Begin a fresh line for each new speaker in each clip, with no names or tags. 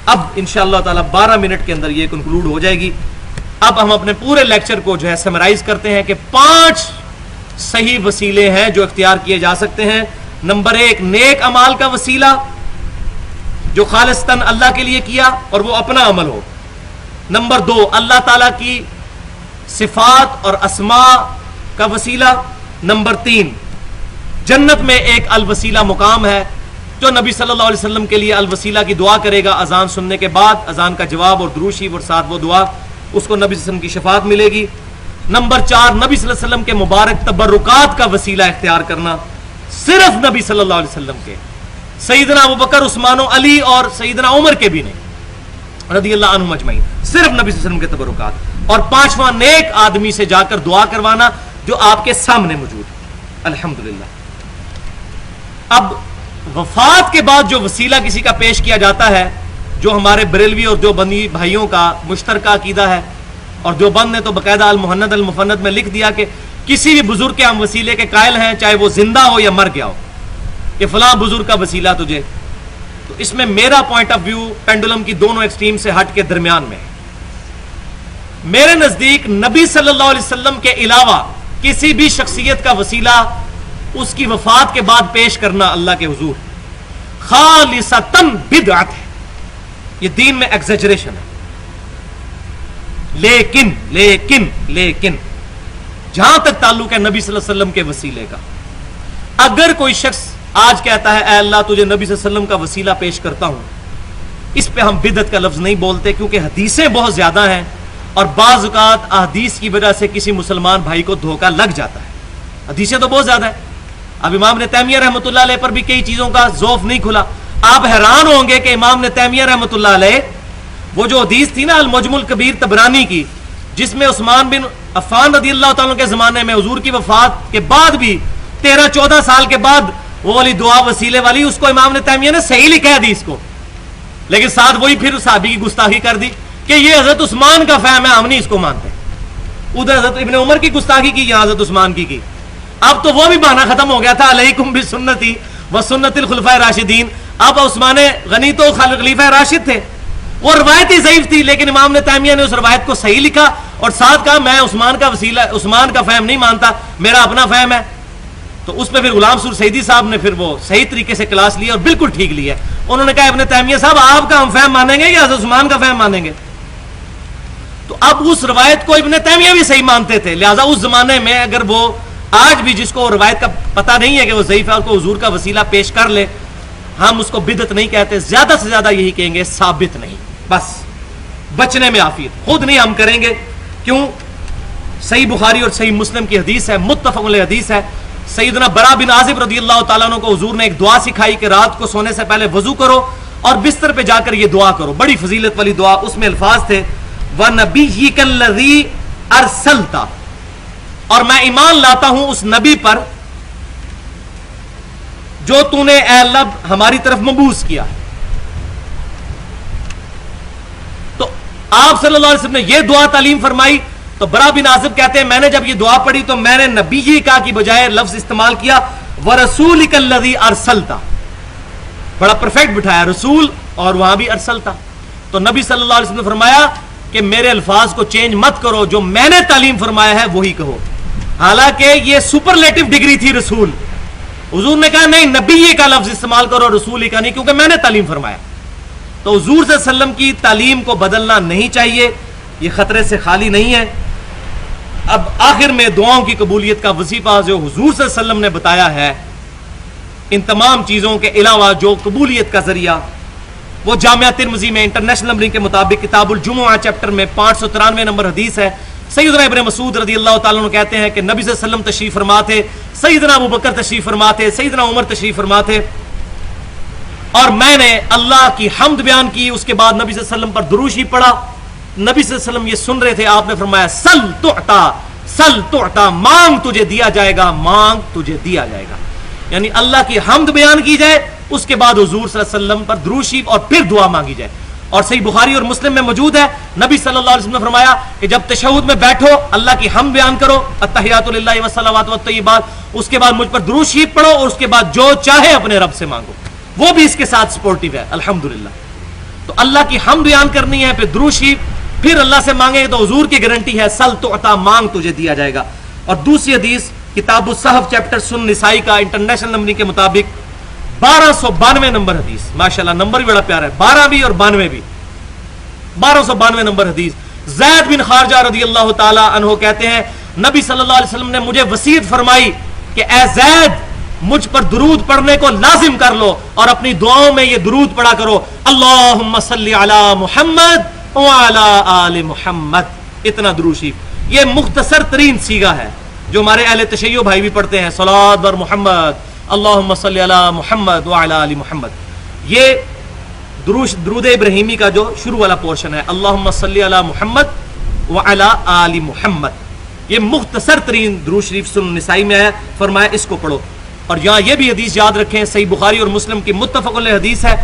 اب انشاءاللہ تعالی 12 منٹ کے اندر یہ کنکلوڈ ہو جائے گی. اب ہم اپنے پورے لیکچر کو جو ہے سمرائز کرتے ہیں کہ 5 صحیح وسیلے ہیں جو اختیار کیے جا سکتے ہیں. نمبر 1 نیک اعمال کا وسیلہ جو خالصتاً اللہ کے لیے کیا اور وہ اپنا عمل ہو. نمبر 2 اللہ تعالیٰ کی صفات اور اسماء کا وسیلہ. نمبر 3 جنت میں ایک الوسیلہ مقام ہے جو نبی صلی اللہ علیہ وسلم کے لیے الوسیلہ کی دعا کرے گا اذان سننے کے بعد، اذان کا جواب اور درود شریف اور ساتھ وہ دعا، اس کو نبی صلی اللہ علیہ وسلم کی شفاعت ملے گی. نمبر 4 نبی صلی اللہ علیہ وسلم کے مبارک تبرکات کا وسیلہ اختیار کرنا، صرف نبی صلی اللہ علیہ وسلم کے، سیدنا ابوبکر عثمان و علی اور سیدنا عمر کے بھی نہیں رضی اللہ عنہم اجمعین، صرف نبی صلی اللہ علیہ وسلم کے تبرکات. اور 5واں نیک آدمی سے جا کر دعا کروانا جو آپ کے سامنے موجود ہے. الحمدللہ. اب وفات کے بعد جو وسیلہ کسی کا پیش کیا جاتا ہے، جو ہمارے بریلوی اور دیوبندی بھائیوں کا مشترکہ عقیدہ ہے، اور دیوبند نے تو باقاعدہ المحند المفند میں لکھ دیا کہ کسی بھی بزرگ کے ہم وسیلے کے قائل ہیں، چاہے وہ زندہ ہو یا مر گیا ہو، کہ فلاں بزرگ کا وسیلہ تجھے. تو اس میں میرا پوائنٹ آف ویو پینڈولم کی دونوں ایکسٹریم سے ہٹ کے درمیان میں ہے. میرے نزدیک نبی صلی اللہ علیہ وسلم کے علاوہ کسی بھی شخصیت کا وسیلہ اس کی وفات کے بعد پیش کرنا اللہ کے حضور خالصتاً بدعت ہے. یہ دین میں ایگزیجریشن ہے. لیکن جہاں تک تعلق ہے نبی صلی اللہ علیہ وسلم کے وسیلے کا، اگر کوئی شخص آج کہتا ہے اے اللہ تجھے نبی صلی اللہ علیہ وسلم کا وسیلہ پیش کرتا ہوں، اس پہ ہم بدعت کا لفظ نہیں بولتے، کیونکہ حدیثیں بہت زیادہ ہیں اور بعض اوقات احادیث کی وجہ سے کسی مسلمان بھائی کو دھوکہ لگ جاتا ہے. حدیثیں تو بہت زیادہ ہیں. اب امام ابن تیمیہ رحمۃ اللہ علیہ پر بھی کئی چیزوں کا ذوف نہیں کھلا. آپ حیران ہوں گے کہ امام ابن تیمیہ رحمۃ اللہ علیہ وہ جو حدیث تھی نا المعجم الکبیر طبرانی کی، جس میں عثمان بن عفان رضی اللہ تعالیٰ کے زمانے میں حضور کی وفات کے بعد بھی 13-14 سال کے بعد وہ والی دعا وسیلے والی، اس کو امام ابن تیمیہ نے صحیح لکھا ہے حدیث کو، لیکن ساتھ وہی پھر صحابی کی گستاخی کر دی کہ یہ حضرت عثمان کا فہم ہے، ہم نہیں اس کو مانتے. ادھر حضرت ابن عمر کی گستاخی کی، یہاں حضرت عثمان کی. اب تو وہ بھی بہانہ ختم ہو گیا تھا، علیکم بسنتی وسنت الخلفاء الراشدین. اب عثمان غنی تو خلیفہ راشد تھے، وہ روایت ہی ضعیف تھی، لیکن امام نے تیمیہ نے اس روایت کو صحیح لکھا اور ساتھ کہا میں عثمان کا وسیلہ، عثمان کا فہم نہیں مانتا، میرا اپنا فہم ہے. تو اس پہ پھر غلام سور سعیدی صاحب نے پھر وہ صحیح طریقے سے کلاس لی اور بالکل ٹھیک لی ہے. انہوں نے کہا ابن تیمیہ صاحب آپ کا ہم فہم مانیں گے یا حضرت عثمان کا فہم مانیں گے؟ تو اب اس روایت کو ابن تیمیہ بھی صحیح مانتے تھے، لہٰذا اس زمانے میں اگر وہ آج بھی جس کو روایت کا پتہ نہیں ہے کہ وہ ضعیف ہے اور کو حضور کا وسیلہ پیش کر لے، ہم اس کو بدعت نہیں کہتے، زیادہ سے زیادہ یہی کہیں گے ثابت نہیں، بس بچنے میں عافیت. خود نہیں ہم کریں گے. کیوں؟ صحیح بخاری اور صحیح مسلم کی حدیث ہے، متفق علیہ حدیث ہے. سیدنا برا بن عازب رضی اللہ تعالیٰ عنہ کو حضور نے ایک دعا سکھائی کہ رات کو سونے سے پہلے وضو کرو اور بستر پہ جا کر یہ دعا کرو، بڑی فضیلت والی دعا. اس میں الفاظ تھے وَنَبِيِّكَ الَّذِي أَرْسَلْتَ، اور میں ایمان لاتا ہوں اس نبی پر جو تو نے اے اللہ ہماری طرف مبعوث کیا. تو آپ صلی اللہ علیہ وسلم نے یہ دعا تعلیم فرمائی. تو برا بن عازب کہتے ہیں میں نے جب یہ دعا پڑھی تو میں نے نبی کا کی بجائے لفظ استعمال کیا وَرَسُولِكَ الَّذِي أَرْسَلْتَ، بڑا پرفیکٹ بٹھایا، رسول اور وہاں بھی ارسلتا. تو نبی صلی اللہ علیہ وسلم نے فرمایا کہ میرے الفاظ کو چینج مت کرو، جو میں نے تعلیم فرمایا ہے وہی کہو. حالانکہ یہ سپرلیٹو ڈگری تھی رسول. حضور نے کہا نہیں نبی کا لفظ استعمال کرو، رسول کا نہیں، کیونکہ میں نے تعلیم فرمایا. تو حضور صلی اللہ علیہ وسلم کی تعلیم کو بدلنا نہیں چاہیے، یہ خطرے سے خالی نہیں ہے. اب آخر میں دعاؤں کی قبولیت کا وظیفہ جو حضور صلی اللہ علیہ وسلم نے بتایا ہے، ان تمام چیزوں کے علاوہ جو قبولیت کا ذریعہ، وہ جامعہ ترمذی میں انٹرنیشنل نمبرنگ کے مطابق کتاب الجمعہ چیپٹر میں 593 نمبر حدیث ہے. سیدنا ابن مسعود رضی اللہ تعالیٰ عنہ کہتے ہیں کہ نبی صلی اللہ علیہ وسلم تشریف فرما تھے، سیدنا ابوبکر تشریف فرما تھے، سیدنا عمر تشریف فرما تھے، اور میں نے اللہ کی حمد بیان کی، اس کے بعد نبی صلی اللہ علیہ وسلم پر درود شریف پڑھا. نبی صلی اللہ علیہ وسلم یہ سن رہے تھے، آپ نے فرمایا سل تعطا، مانگ تجھے دیا جائے گا، مانگ تجھے دیا جائے گا. یعنی اللہ کی حمد بیان کی جائے، اس کے بعد حضور صلی اللہ علیہ وسلم پر درود شریف اور پھر دعا مانگی جائے. اور صحیح بخاری اور مسلم میں موجود ہے، نبی صلی اللہ علیہ وسلم نے فرمایا کہ جب تشہد میں بیٹھو اللہ کی حمد بیان کرو، التحیات للہ والصلوات والطیبات، اس کے بعد مجھ پر درود شریف پڑھو اور اس کے بعد جو چاہے اپنے رب سے مانگو. وہ بھی اس کے ساتھ سپورٹیو ہے الحمدللہ. تو اللہ کی حمد بیان کرنی ہے، پھر درود شریف، پھر اللہ سے مانگیں گے تو حضور کی گارنٹی ہے سل تو عطا، مانگ تجھے دیا جائے گا۔ اور دوسری حدیث کتاب الصحف چیپٹر سن نسائی کا انٹرنیشنل نمبر کے مطابق 1292 نمبر حدیث، ماشاءاللہ نمبر بھی بڑا پیارا ہے، 12 بھی اور 92 بھی، 1292 نمبر حدیث۔ زید بن خارجہ رضی اللہ تعالی عنہ کہتے ہیں نبی صلی اللہ علیہ وسلم نے مجھے وصیت فرمائی کہ اے زید مجھ پر درود پڑھنے کو لازم کر لو اور اپنی دعاؤں میں یہ درود پڑھا کرو، اللہم صلی علی محمد وعلی آل محمد، اتنا درود شریف۔ یہ مختصر ترین صیغہ ہے جو ہمارے اہل تشیع بھائی بھی پڑھتے ہیں، صلوات بر محمد اللہم صلی علی محمد وعلی آل محمد۔ یہ درود ابراہیمی کا جو شروع والا پورشن ہے، اللہم صلی علی محمد وعلی آل محمد، یہ مختصر ترین درود شریف سنن نسائی میں ہے، فرمایا اس کو پڑھو۔ اور یہاں یہ بھی حدیث یاد رکھیں، صحیح بخاری اور مسلم کی متفق علیہ حدیث ہے،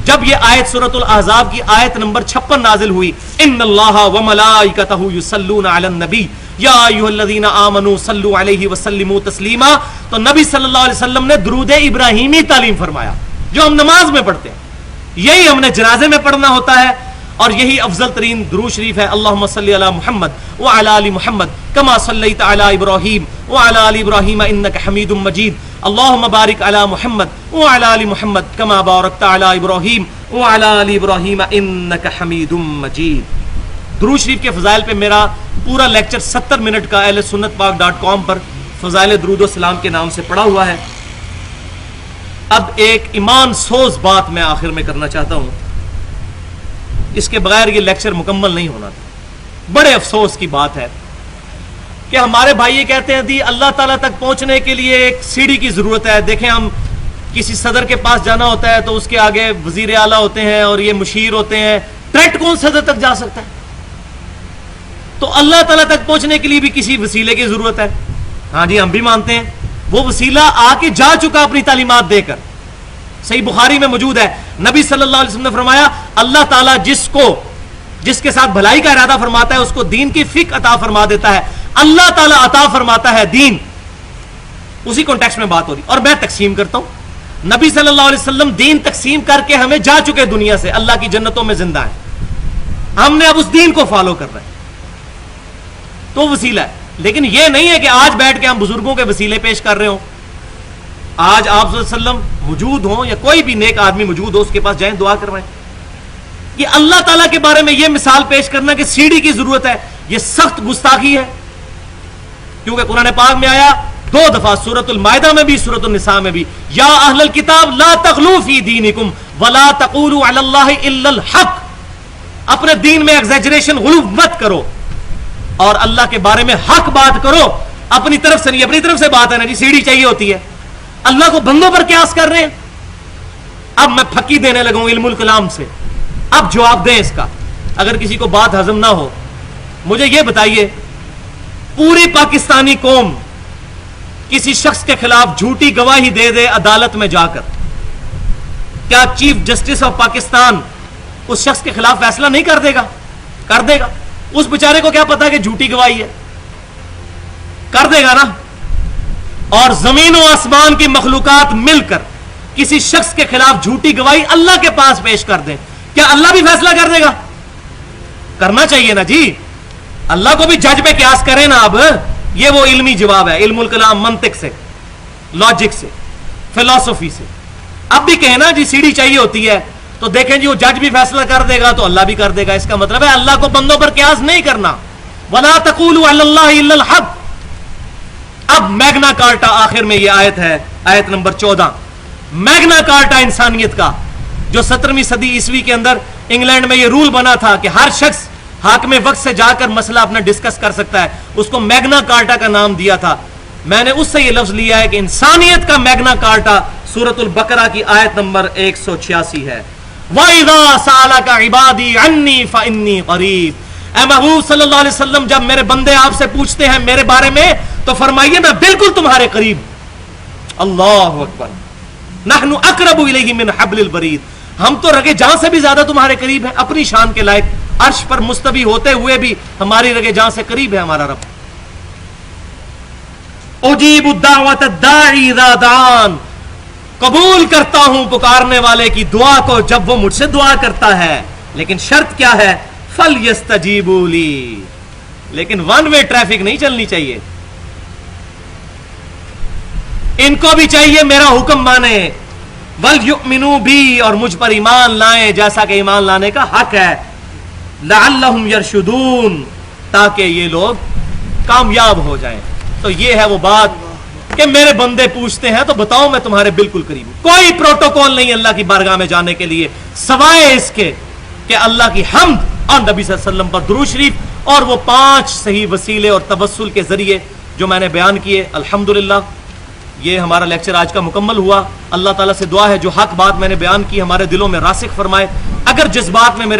جب یہ آیت سورۃ الاحزاب کی آیت نمبر 56 نازل ہوئی، ان اللہ وملائکتہ یصلون علی النبی یا ایھا الذین آمنوا صلوا علیہ وسلموا تسلیما، تو نبی صلی اللہ علیہ وسلم نے درود ابراہیمی تعلیم فرمایا جو ہم نماز میں پڑھتے ہیں، یہی ہم نے جنازے میں پڑھنا ہوتا ہے، اور یہی افضل ترین درود شریف ہے، اللہم صلی علی محمد وعلی آل محمد کما صلیت علی ابراہیم وعلی آل ابراہیم انک حمید مجید، اللہم بارک علی محمد وعلی آل محمد کما بارکت علی ابراہیم وعلی آل ابراہیم انک حمید مجید۔ درود شریف کے فضائل پہ میرا پورا لیکچر 70 منٹ کا اہل سنت پاک.com پر فضائل درود و سلام کے نام سے پڑا ہوا ہے۔ اب ایک ایمان سوز بات میں آخر میں کرنا چاہتا ہوں، اس کے بغیر یہ لیکچر مکمل نہیں ہونا تھا۔ بڑے افسوس کی بات ہے کہ ہمارے بھائی یہ کہتے ہیں دی اللہ تعالیٰ تک پہنچنے کے لیے ایک سیڑھی کی ضرورت ہے۔ دیکھیں ہم کسی صدر کے پاس جانا ہوتا ہے تو اس کے آگے وزیر اعلیٰ ہوتے ہیں اور یہ مشیر ہوتے ہیں، ڈائریکٹ کون صدر تک جا سکتا ہے؟ تو اللہ تعالیٰ تک پہنچنے کے لیے بھی کسی وسیلے کی ضرورت ہے۔ ہاں جی ہم بھی مانتے ہیں، وہ وسیلہ آ کے جا چکا اپنی تعلیمات دے کر، صحیح بخاری میں موجود ہے، نبی صلی اللہ علیہ وسلم نے فرمایا اللہ تعالیٰ جس کے ساتھ بھلائی کا ارادہ فرماتا ہے اس کو دین کی فقہ عطا فرما دیتا ہے، اللہ تعالیٰ عطا فرماتا ہے دین، اسی کانٹیکسٹ میں بات ہو رہی۔ اور میں تقسیم کرتا ہوں، نبی صلی اللہ علیہ وسلم دین تقسیم کر کے ہمیں جا چکے دنیا سے، اللہ کی جنتوں میں زندہ ہیں، ہم نے اب اس دین کو فالو کر رہے ہیں، تو وسیلہ ہے۔ لیکن یہ نہیں ہے کہ آج بیٹھ کے ہم بزرگوں کے وسیلے پیش کر رہے ہوں، آج آپ صلی اللہ علیہ وسلم موجود ہوں یا کوئی بھی نیک آدمی موجود ہو اس کے پاس جائیں دعا کروائیں۔ یہ اللہ تعالیٰ کے بارے میں یہ مثال پیش کرنا کہ سیڑھی کی ضرورت ہے، یہ سخت گستاخی ہے، کیونکہ قرآن پاک میں آیا 2 دفعہ، سورۃ المائدہ میں بھی سورۃ النساء میں بھی، یا اہل الکتاب لا تغلوا فی دینکم ولا تقولوا علی اللہ الا الحق، اپنے دین میں ایگزیجریشن غلو مت کرو اور اللہ کے بارے میں حق بات کرو، اپنی طرف سے نہیں، اپنی طرف سے بات ہے نا جی سیڑھی چاہیے ہوتی ہے، اللہ کو بندوں پر قیاس کر رہے ہیں۔ اب میں پھکی دینے لگا ہوں علم الکلام سے، اب جواب دیں اس کا، اگر کسی کو بات ہضم نہ ہو مجھے یہ بتائیے، پوری پاکستانی قوم کسی شخص کے خلاف جھوٹی گواہی دے دے عدالت میں جا کر، کیا چیف جسٹس آف پاکستان اس شخص کے خلاف فیصلہ نہیں کر دے گا؟ کر دے گا۔ اس بیچارے کو کیا پتا کہ جھوٹی گواہی ہے؟ کر دے گا نا۔ اور زمین و آسمان کی مخلوقات مل کر کسی شخص کے خلاف جھوٹی گواہی اللہ کے پاس پیش کر دیں، کیا اللہ بھی فیصلہ کر دے گا؟ کرنا چاہیے نا جی، اللہ کو بھی جج پہ قیاس کریں نا۔ اب یہ وہ علمی جواب ہے، علم الکلام، منطق سے، لاجک سے، فلسفی سے۔ اب بھی کہنا جی سیڑھی چاہیے ہوتی ہے تو دیکھیں جی وہ جج بھی فیصلہ کر دے گا تو اللہ بھی کر دے گا، اس کا مطلب ہے اللہ کو بندوں پر قیاس نہیں کرنا۔ وَلَا تَقُولُوا عَلَى اللَّهِ إِلَّا الْحَقَّ۔ اب میگنا کارٹا آخر میں یہ آیت ہے، آیت نمبر 14، میگنا کارٹا انسانیت کا، جو 17ویں صدی عیسوی کے اندر انگلینڈ میں یہ رول بنا تھا کہ ہر شخص حاکم وقت سے جا کر مسئلہ اپنا ڈسکس کر سکتا ہے، اس کو میگنا کارٹا کا نام دیا تھا۔ میں نے اس سے یہ لفظ لیا ہے کہ انسانیت کا میگنا کارٹا سورۃ البقرہ کی آیت نمبر 186 ہے، وَإِذَا سَأَلَكَ عِبَادِي عَنِّي فَإِنِّي قَرِيبٌ۔ اے محبوب صلی اللہ علیہ وسلم جب میرے بندے آپ سے پوچھتے ہیں میرے بارے میں تو فرمائیے میں بالکل تمہارے قریب۔ اللہ اکبر، نحن اقرب الیہ من حبل الورید، ہم تو رگے جان سے بھی زیادہ تمہارے قریب ہیں، اپنی شان کے لائق، عرش پر مستوی ہوتے ہوئے بھی ہماری رگے جان سے قریب ہے ہمارا رب۔ اجیب الدعوۃ الداعی اذا دعان، قبول کرتا ہوں پکارنے والے کی دعا کو جب وہ مجھ سے دعا کرتا ہے۔ لیکن شرط کیا ہے؟ فَلْيَسْتَجِيبُوا لِي، لیکن ون وے ٹریفک نہیں چلنی چاہیے، ان کو بھی چاہیے میرا حکم مانے، وَلْيُؤْمِنُوا بِي، اور مجھ پر ایمان لائیں جیسا کہ ایمان لانے کا حق ہے، لَعَلَّهُمْ يَرْشُدُونَ، تاکہ یہ لوگ کامیاب ہو جائیں۔ تو یہ ہے وہ بات کہ میرے بندے پوچھتے ہیں تو بتاؤ میں تمہارے بالکل قریب ہوں۔ کوئی پروٹوکول نہیں اللہ کی بارگاہ میں جانے کے لیے سوائے اس کے کہ اللہ کی حمد اور نبی صلی اللہ علیہ وسلم پر درود شریف اور وہ 5 صحیح وسیلے اور توسل کے ذریعے جو میں نے بیان کیے۔ الحمدللہ یہ ہمارا لیکچر آج کا مکمل ہوا۔ اللہ تعالیٰ سے دعا ہے جو حق بات میں نے بیان کی ہمارے دلوں میں راسخ فرمائے۔ اگر جس بات میں میرے